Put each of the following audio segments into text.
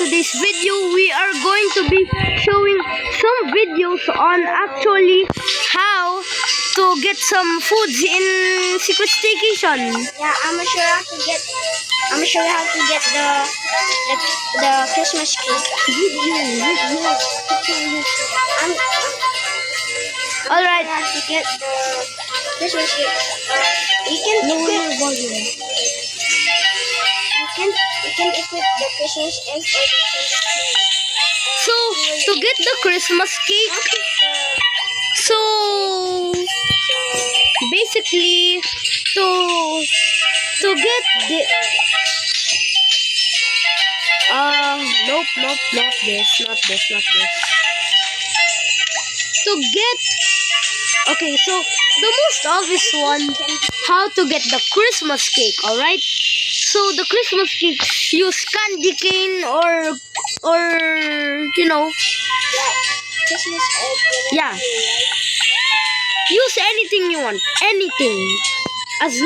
today's video, we are going to be showing some videos on actually how to get some foods in Secret Staycation. Yeah, I'm gonna show you how to get. I'm gonna show you how to get the Christmas cake. All right. How to get the Christmas cake? You can equip the Christmas egg or the Christmas tree. So to get the Christmas cake, so basically to get the nope, not this. To get, okay, so the most obvious one, how to get the Christmas cake, alright? So the Christmas cake, use candy cane or you know, Christmas egg. yeah. Use anything you want, anything. As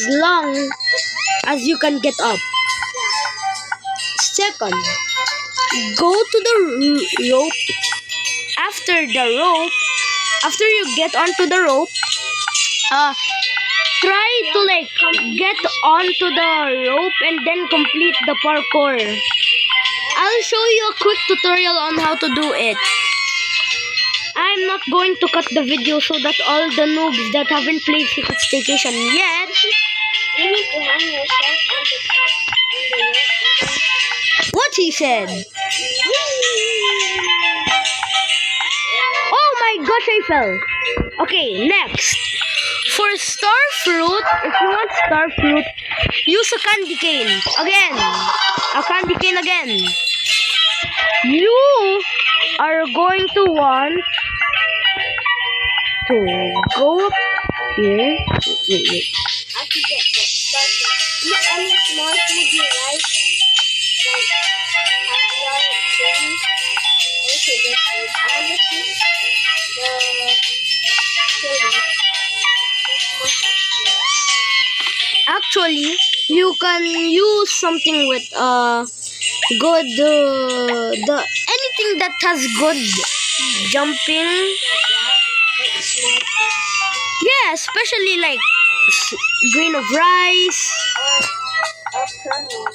long as you can get up. Second, go to the rope. After you get onto the rope, try to like get onto the rope and then complete the parkour. I'll show you a quick tutorial on how to do it. I'm not going to cut the video so that all the noobs that haven't played Secret Staycation yet. You need to hang yourself on the rope. What he said. Oh my gosh, I fell. Okay, next. For star fruit, if you want star fruit, use a candy cane. Again. A candy cane again. You are going to want to go up here. Wait. How to get the stuff. Eat any small food you like caviar, cheese, or sugar food. I'm gonna choose the chili. Actually, you can use something with good the anything that has good jumping. Yeah, especially like grain of rice, Or kernel.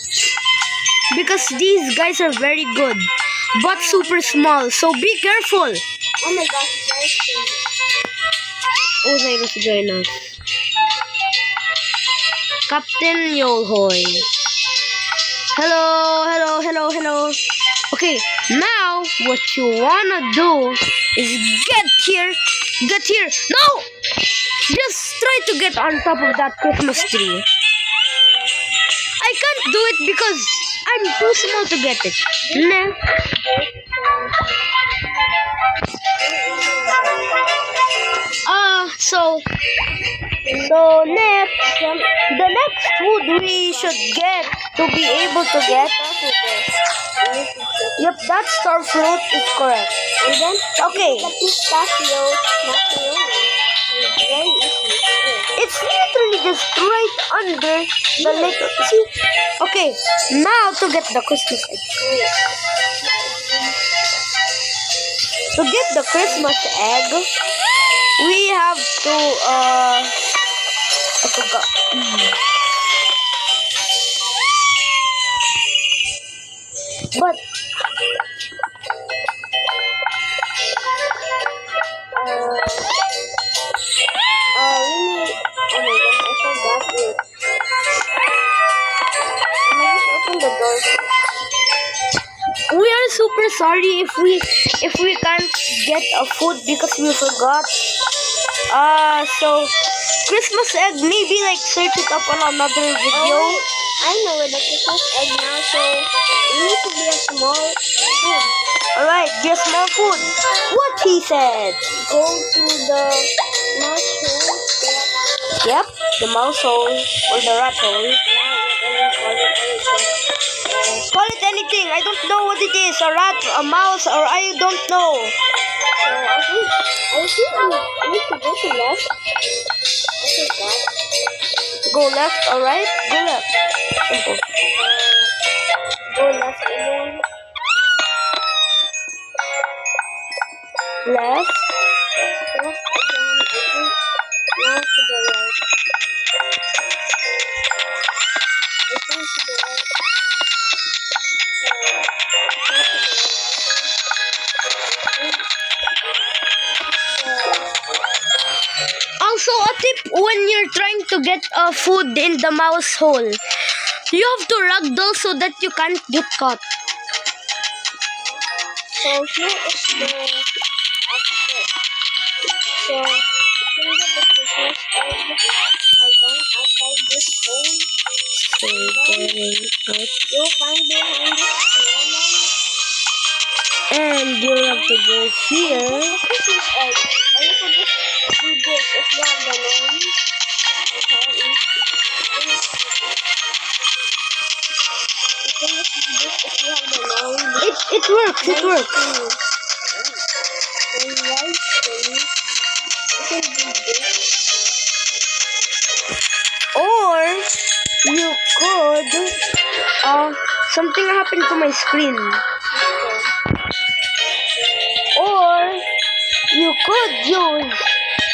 because these guys are very good but super small, so be careful. Oh my gosh, it's ice cream. Osiris join us. Captain Yolhoy. Hello. Okay, now what you wanna do is get here. No! Just try to get on top of that Christmas tree. I can't do it because I'm too small to get it. Nah. So next, the next food we should get to be able to get. Yep, that star fruit is correct. And then Okay, the pistachio macaroni. It's very easy. it's literally just right under the little. See? Okay, now to get the Christmas egg. To get the Christmas egg, we have to I forgot. But Really, oh my gosh, I forgot it. I'm gonna just open the door. we are super sorry if we can't get a food because we forgot. So Christmas egg, maybe like search it up on another video. Oh, I know where the Christmas egg now, so it needs to be a small food. Alright, be a small food. What he said. Go to the mouse hole. Yep, the mouse hole or the rat hole. Call it anything. I don't know what it is. A rat, a mouse, or I don't know. So I think we need to go to left. I forgot. Go left, alright? Go left. Simple. Go Go left again. Left. Left again, I think. Now to the right. I think to the right. Now to the right, Also, a tip when you're trying to get food in the mouse hole, you have to ragdoll so that you can't get caught. So here is the exit. So you can get the Christmas egg are going outside this hole. So getting out, You'll find behind this snowman. and you have to go here. The Christmas egg. Or you could just do this if you have the loan. Okay, you can just do this if you have the loan. It works. It works. Then right thing, you can do this. Or you could. Something happened to my screen. Or you could use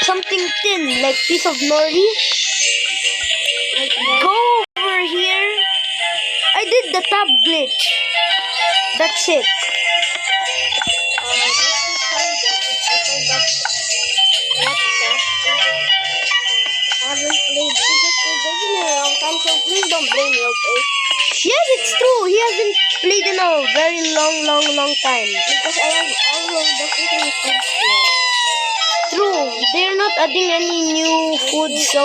something thin like piece of nori. Like that. Go over here. I did the tab glitch. That's it. This is how you get it. I forgot what that is. I haven't played Super Street in a long time, so please don't blame me, okay? Yes, it's true. He hasn't played in a very long time. Because I have all of the freaking foods here. True. They're not adding any new food, so...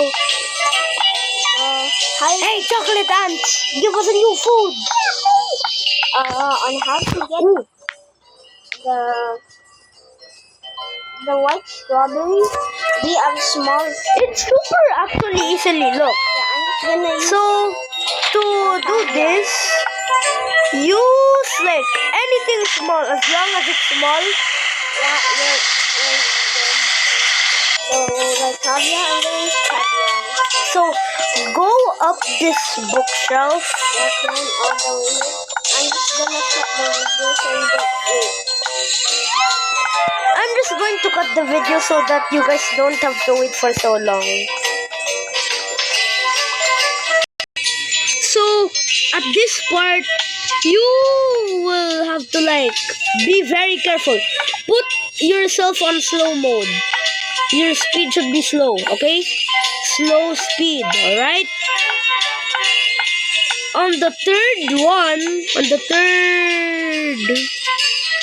Hi. Hey, chocolate ants! Give us a new food! On how to get Ooh. the white strawberry, we have small. It's super actually easily, look. Yeah, I'm just gonna use. So, to do this, use like anything small, as long as it's small. Yeah, good. So, like caviar, I'm gonna use caviar. So, go up this bookshelf. Yeah, climb all the way. I'm just gonna cut the video so you don't wait. I'm just going to cut the video so that you guys don't have to wait for so long. So, at this part, you will have to like be very careful. Put yourself on slow mode. Your speed should be slow, okay? Slow speed, alright? On the third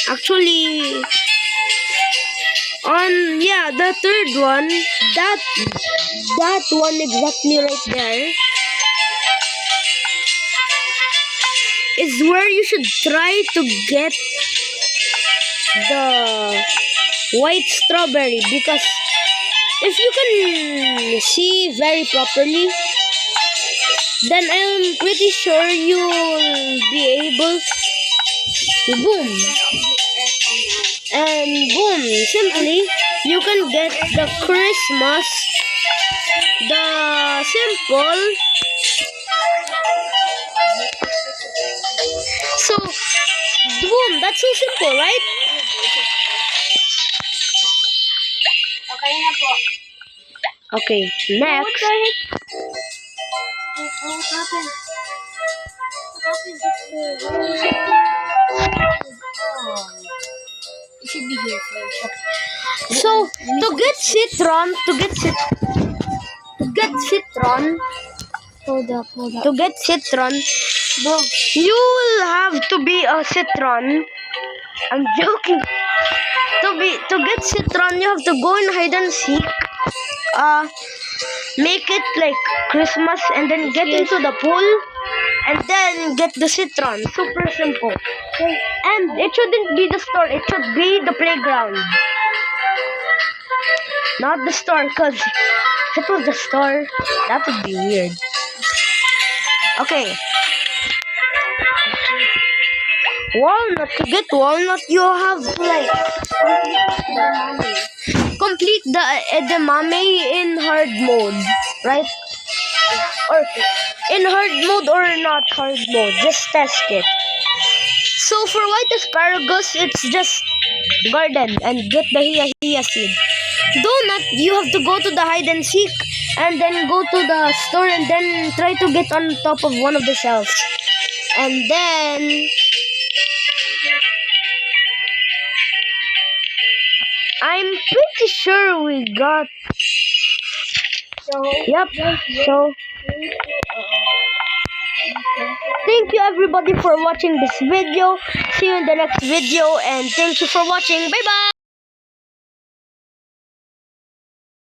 actually, the third one, that one exactly right there is where you should try to get the white strawberry, because if you can see very properly, then I'm pretty sure you'll be able to boom. And boom, simply, you can get the Christmas, the simple. So, boom, that's so simple, right? Okay na po. Okay, next. What happened? It should be here first. So, to get citron, to get citron, you will have to be a citron. I'm joking. To get citron, you have to go in hide and seek. Make it like Christmas, and then get into the pool, and then get the citron. Super simple. And it shouldn't be the store. It should be the playground, not the store. Cause if it was the store, that would be weird. Okay. Walnut. To get walnut, you have to like complete the edamame in hard mode, right? Or in hard mode or not hard mode. Just test it. So for white asparagus, it's just garden and get the hiya seed. Donut, you have to go to the hide and seek and then go to the store and then try to get on top of one of the shelves. And then I'm pretty sure we got. So, Yep. So thank you everybody for watching this video. See you in the next video and thank you for watching. Bye bye.